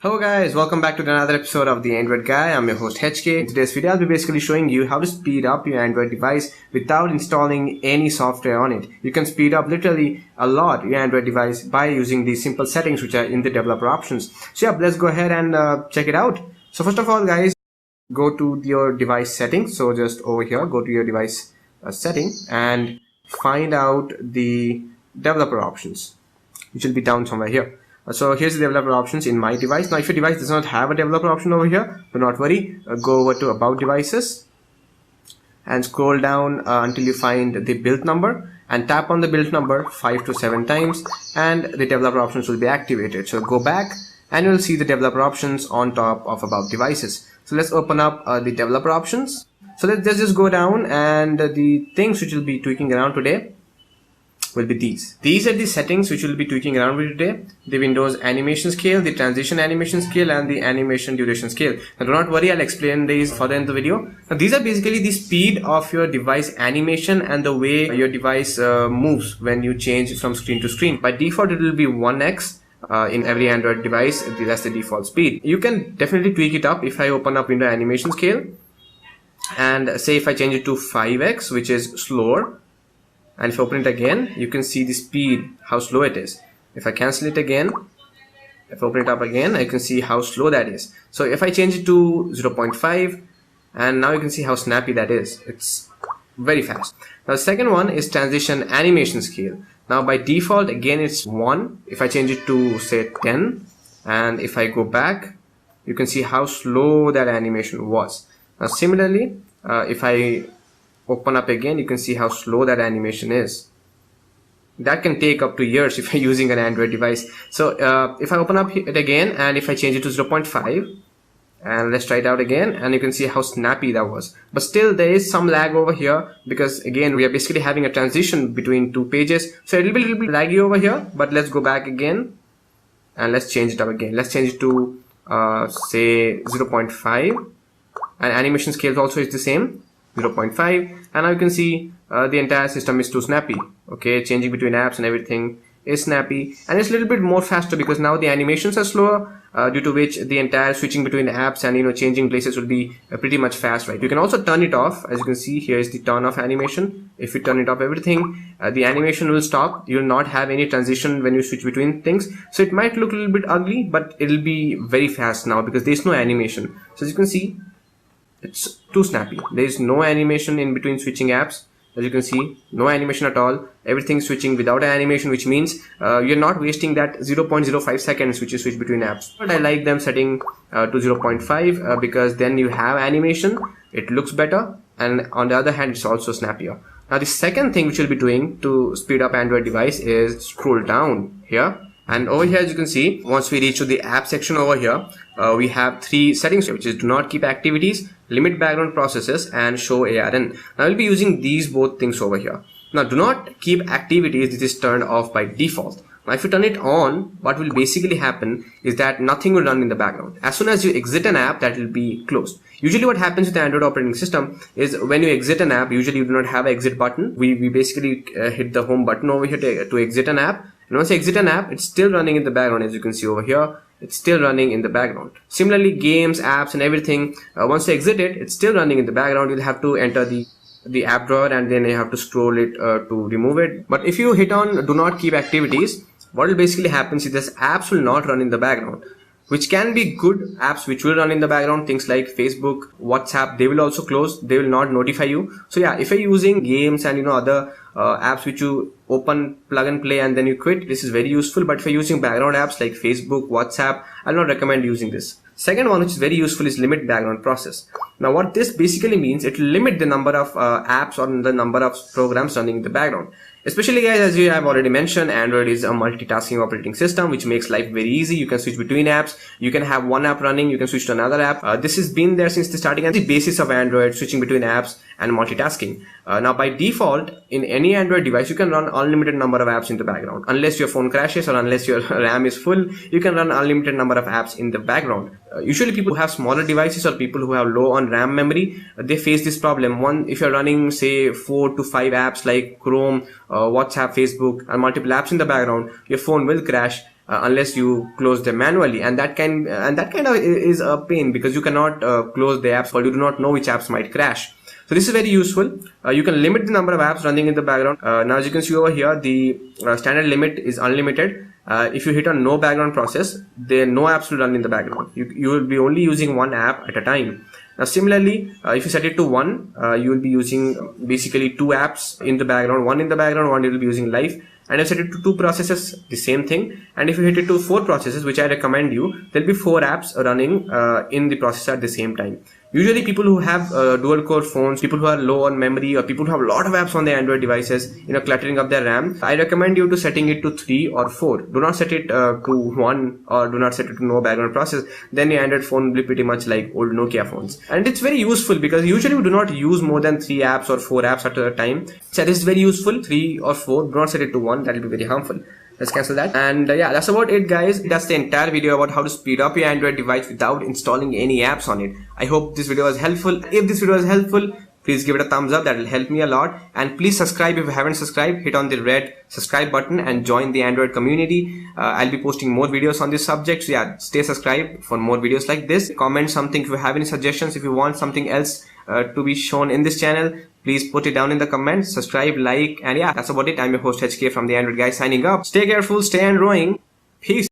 Hello guys, welcome back to another episode of The Android Guy. I'm your host HK. In today's video, I'll be basically showing you how to speed up your Android device without installing any software on it. You can speed up literally a lot your Android device by using these simple settings which are in the developer options. So yeah, let's go ahead and check it out. So first of all guys, go to your device settings. So just over here, go to your device setting and find out the developer options, which will be down somewhere here. So here's the developer options in my device. Now if your device does not have a developer option over here, do not worry, go over to about devices and scroll down until you find the build number and tap on the build number 5 to 7 times and the developer options will be activated. So go back and you'll see the developer options on top of about devices. So let's open up the developer options. So let's just go down, and the things which will be tweaking around today will be these. These are the settings which will be tweaking around with today: the Windows animation scale, the transition animation scale, and the animation duration scale. Now do not worry, I'll explain these further in the video. Now these are basically the speed of your device animation and the way your device moves when you change from screen to screen. By default it will be 1x in every Android device. That's the default speed. You can definitely tweak it up. If I open up Windows animation scale and say if I change it to 5x, which is slower, and if I open it again, you can see the speed, how slow it is. If I cancel it again, if I open it up again, I can see how slow that is. So if I change it to 0.5, and now you can see how snappy that is. It's very fast. Now the second one is transition animation scale. Now by default, again it's 1. If I change it to say 10, and if I go back, you can see how slow that animation was. Now similarly, if I open up again, you can see how slow that animation is. That can take up to years if you're using an Android device. So if I open up it again and if I change it to 0.5 and let's try it out again, and you can see how snappy that was. But still there is some lag over here because again we are basically having a transition between two pages, so it will be a little bit laggy over here. But let's go back again and let's change it up again. Let's change it to say 0.5, and animation scale also is the same, 0.5, and now you can see the entire system is too snappy. Okay, changing between apps and everything is snappy, and it's a little bit more faster because now the animations are slower, due to which the entire switching between apps and changing places will be pretty much fast, right? You can also turn it off. As you can see, here is the turn off animation. If you turn it off everything, the animation will stop. You will not have any transition when you switch between things, so it might look a little bit ugly, but it will be very fast now because there is no animation. So as you can see, it's too snappy. There is no animation in between switching apps. As you can see, no animation at all. Everything switching without an animation, which means you're not wasting that 0.05 seconds which you switch between apps. But I like them setting to 0.5 because then you have animation, it looks better, and on the other hand it's also snappier. Now the second thing which we'll be doing to speed up Android device is scroll down here. And over here, as you can see, once we reach to the app section over here, we have 3 settings, which is do not keep activities, limit background processes, and show ARN. Now we'll be using these both things over here. Now do not keep activities, this is turned off by default. Now if you turn it on, what will basically happen is that nothing will run in the background. As soon as you exit an app, that will be closed. Usually what happens with the Android operating system is when you exit an app, usually you do not have an exit button. We basically hit the home button over here to exit an app. And once you exit an app, it's still running in the background. As you can see over here, it's still running in the background. Similarly, games, apps and everything, once you exit it, it's still running in the background. You'll have to enter the app drawer and then you have to scroll it to remove it. But if you hit on do not keep activities, what will basically happen is this apps will not run in the background, which can be good apps which will run in the background. Things like Facebook, WhatsApp, they will also close, they will not notify you. So yeah, if you're using games and other apps which you open, plug and play and then you quit, this is very useful. But if you're using background apps like Facebook, WhatsApp, I'll not recommend using this. Second one which is very useful is limit background process. Now what this basically means, it will limit the number of apps or the number of programs running in the background. Especially guys, as you have already mentioned, Android is a multitasking operating system which makes life very easy. You can switch between apps, you can have one app running, you can switch to another app. This has been there since the starting and the basis of Android, switching between apps and multitasking. Now by default, in any Android device, you can run unlimited number of apps in the background. Unless your phone crashes or unless your RAM is full, you can run unlimited number of apps in the background. Usually people who have smaller devices or people who have low on RAM memory, they face this problem. One, if you're running say 4 to 5 apps like Chrome, WhatsApp, Facebook and multiple apps in the background, your phone will crash unless you close them manually, and that kind of is a pain because you cannot close the apps, or you do not know which apps might crash. So this is very useful. You can limit the number of apps running in the background. Now as you can see over here, the standard limit is unlimited. If you hit on no background process, then no apps will run in the background. You will be only using one app at a time. Now similarly, if you set it to 1, you will be using basically 2 apps in the background, one in the background, one you will be using live. And if you set it to 2 processes, the same thing. And if you hit it to 4 processes, which I recommend you, there'll be 4 apps running in the processor at the same time. Usually people who have dual core phones, people who are low on memory, or people who have a lot of apps on their Android devices, cluttering up their RAM, I recommend you to setting it to 3 or 4. Do not set it to 1, or do not set it to no background process. Then your Android phone will be pretty much like old Nokia phones. And it's very useful because usually we do not use more than 3 apps or 4 apps at a time. So this is very useful, 3 or 4. Do not set it to 1, that will be very harmful. Let's cancel that. And yeah, that's about it, guys. That's the entire video about how to speed up your Android device without installing any apps on it. I hope this video was helpful. If this video was helpful, please give it a thumbs up. That will help me a lot. And please subscribe if you haven't subscribed. Hit on the red subscribe button and join the Android community. I'll be posting more videos on this subject. So yeah, stay subscribed for more videos like this. Comment something if you have any suggestions. If you want something else to be shown in this channel, please put it down in the comments. Subscribe, like, and yeah, that's about it. I'm your host HK from the Android Guy signing up. Stay careful, stay Androiding. Peace.